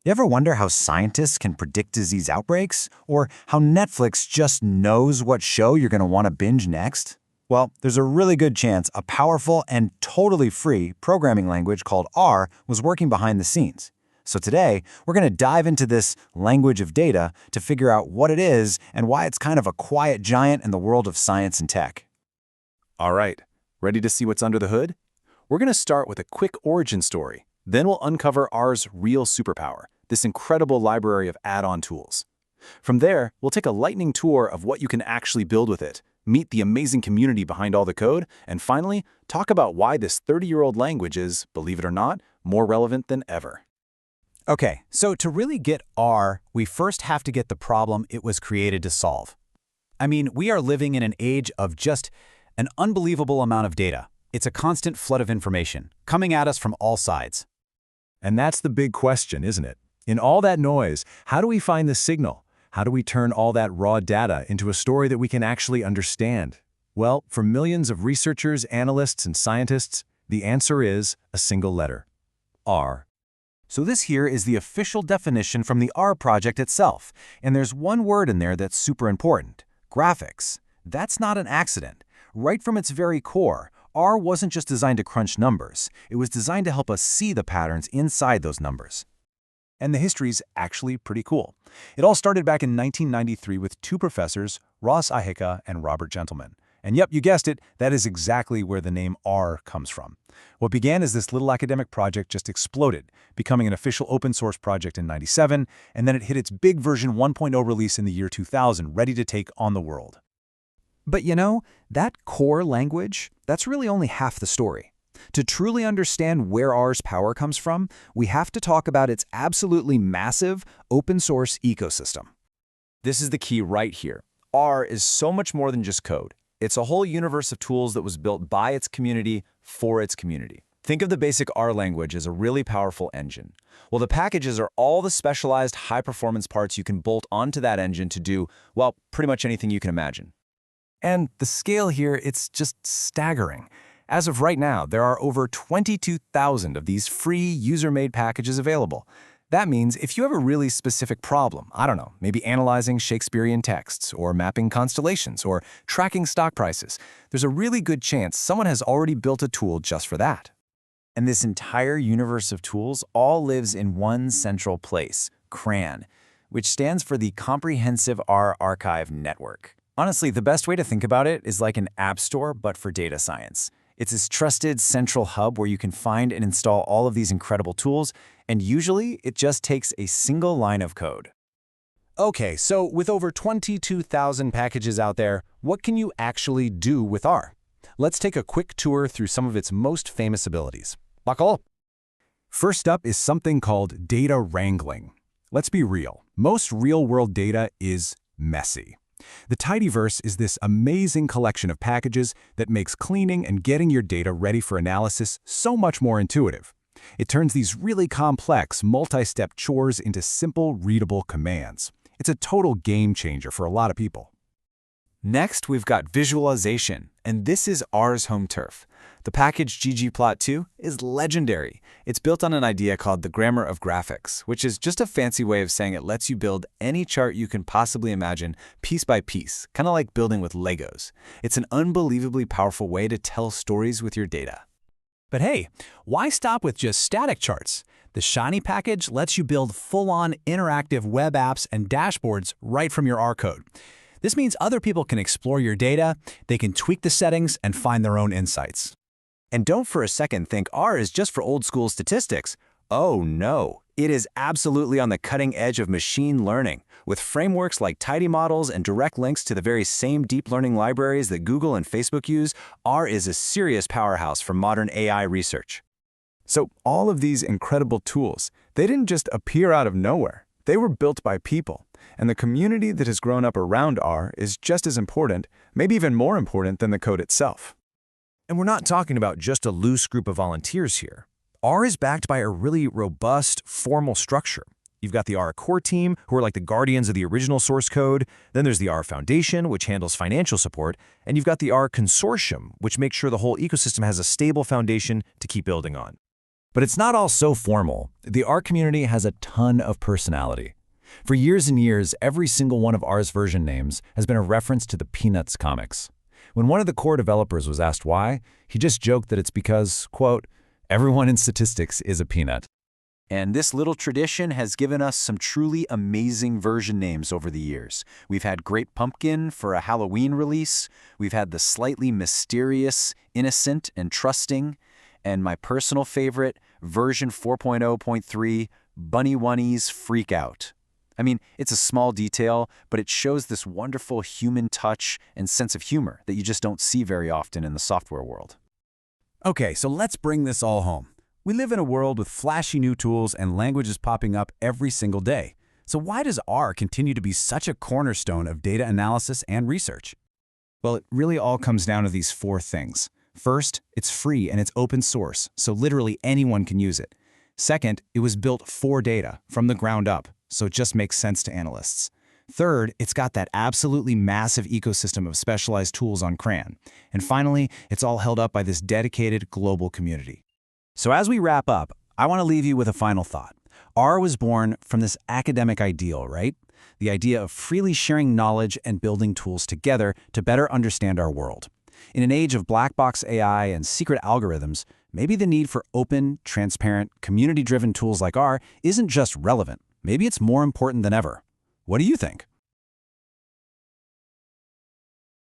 You ever wonder how scientists can predict disease outbreaks? Or how Netflix just knows what show you're going to want to binge next? Well, there's a really good chance a powerful and totally free programming language called R was working behind the scenes. So today, we're going to dive into this language of data to figure out what it is and why it's kind of a quiet giant in the world of science and tech. All right, ready to see what's under the hood? We're going to start with a quick origin story. Then we'll uncover R's real superpower, this incredible library of add-on tools. From there, we'll take a lightning tour of what you can actually build with it, meet the amazing community behind all the code, and finally, talk about why this 30-year-old language is, believe it or not, more relevant than ever. Okay, so to really get R, we first have to get the problem it was created to solve. I mean, we are living in an age of just an unbelievable amount of data. It's a constant flood of information, coming at us from all sides. And that's the big question, isn't it? In all that noise, how do we find the signal? How do we turn all that raw data into a story that we can actually understand? Well, for millions of researchers, analysts, and scientists, the answer is a single letter: R. So this here is the official definition from the R project itself, and there's one word in there that's super important: graphics. That's not an accident. Right from its very core, R wasn't just designed to crunch numbers. It was designed to help us see the patterns inside those numbers. And the history's actually pretty cool. It all started back in 1993 with two professors, Ross Ahika and Robert Gentleman. And yep, you guessed it, that is exactly where the name R comes from. What began as this little academic project just exploded, becoming an official open source project in '97, and then it hit its big version 1.0 release in the year 2000, ready to take on the world. But you know, that core language, that's really only half the story. To truly understand where R's power comes from, we have to talk about its absolutely massive open source ecosystem. This is the key right here. R is so much more than just code. It's a whole universe of tools that was built by its community for its community. Think of the basic R language as a really powerful engine. Well, the packages are all the specialized high-performance parts you can bolt onto that engine to do, well, pretty much anything you can imagine. And the scale here, it's just staggering. As of right now, there are over 22,000 of these free user-made packages available. That means if you have a really specific problem, I don't know, maybe analyzing Shakespearean texts, or mapping constellations, or tracking stock prices, there's a really good chance someone has already built a tool just for that. And this entire universe of tools all lives in one central place, CRAN, which stands for the Comprehensive R Archive Network. Honestly, the best way to think about it is like an app store, but for data science. It's this trusted central hub where you can find and install all of these incredible tools, and usually it just takes a single line of code. Okay, so with over 22,000 packages out there, what can you actually do with R? Let's take a quick tour through some of its most famous abilities. Buckle up. First up is something called data wrangling. Let's be real. Most real-world data is messy. The Tidyverse is this amazing collection of packages that makes cleaning and getting your data ready for analysis so much more intuitive. It turns these really complex, multi-step chores into simple, readable commands. It's a total game changer for a lot of people. Next, we've got visualization, and this is R's home turf. The package ggplot2 is legendary. It's built on an idea called the grammar of graphics, which is just a fancy way of saying it lets you build any chart you can possibly imagine piece by piece, kind of like building with Legos. It's an unbelievably powerful way to tell stories with your data. But hey, why stop with just static charts? The Shiny package lets you build full-on interactive web apps and dashboards right from your R code. This means other people can explore your data, they can tweak the settings, and find their own insights. And don't for a second think R is just for old-school statistics. Oh no, it is absolutely on the cutting edge of machine learning, with frameworks like Tidy Models and direct links to the very same deep learning libraries that Google and Facebook use. R is a serious powerhouse for modern AI research. So all of these incredible tools, they didn't just appear out of nowhere. They were built by people. And the community that has grown up around R is just as important, maybe even more important than the code itself. And we're not talking about just a loose group of volunteers here. R is backed by a really robust, formal structure. You've got the R core team, who are like the guardians of the original source code. Then there's the R Foundation, which handles financial support. And you've got the R Consortium, which makes sure the whole ecosystem has a stable foundation to keep building on. But it's not all so formal. The R community has a ton of personality. For years and years, every single one of R's version names has been a reference to the Peanuts comics. When one of the core developers was asked why, he just joked that it's because, quote, everyone in statistics is a peanut. And this little tradition has given us some truly amazing version names over the years. We've had Great Pumpkin for a Halloween release. We've had the slightly mysterious, innocent, and trusting. And my personal favorite, version 4.0.3, Bunny Wunnies Freak Out. I mean, it's a small detail, but it shows this wonderful human touch and sense of humor that you just don't see very often in the software world. Okay, so let's bring this all home. We live in a world with flashy new tools and languages popping up every single day. So why does R continue to be such a cornerstone of data analysis and research? Well, it really all comes down to these four things. First, it's free and it's open source, so literally anyone can use it. Second, it was built for data, from the ground up, so it just makes sense to analysts. Third, it's got that absolutely massive ecosystem of specialized tools on CRAN. And finally, it's all held up by this dedicated global community. So as we wrap up, I want to leave you with a final thought. R was born from this academic ideal, right? The idea of freely sharing knowledge and building tools together to better understand our world. In an age of black box AI and secret algorithms, maybe the need for open, transparent, community-driven tools like R isn't just relevant. Maybe it's more important than ever. What do you think?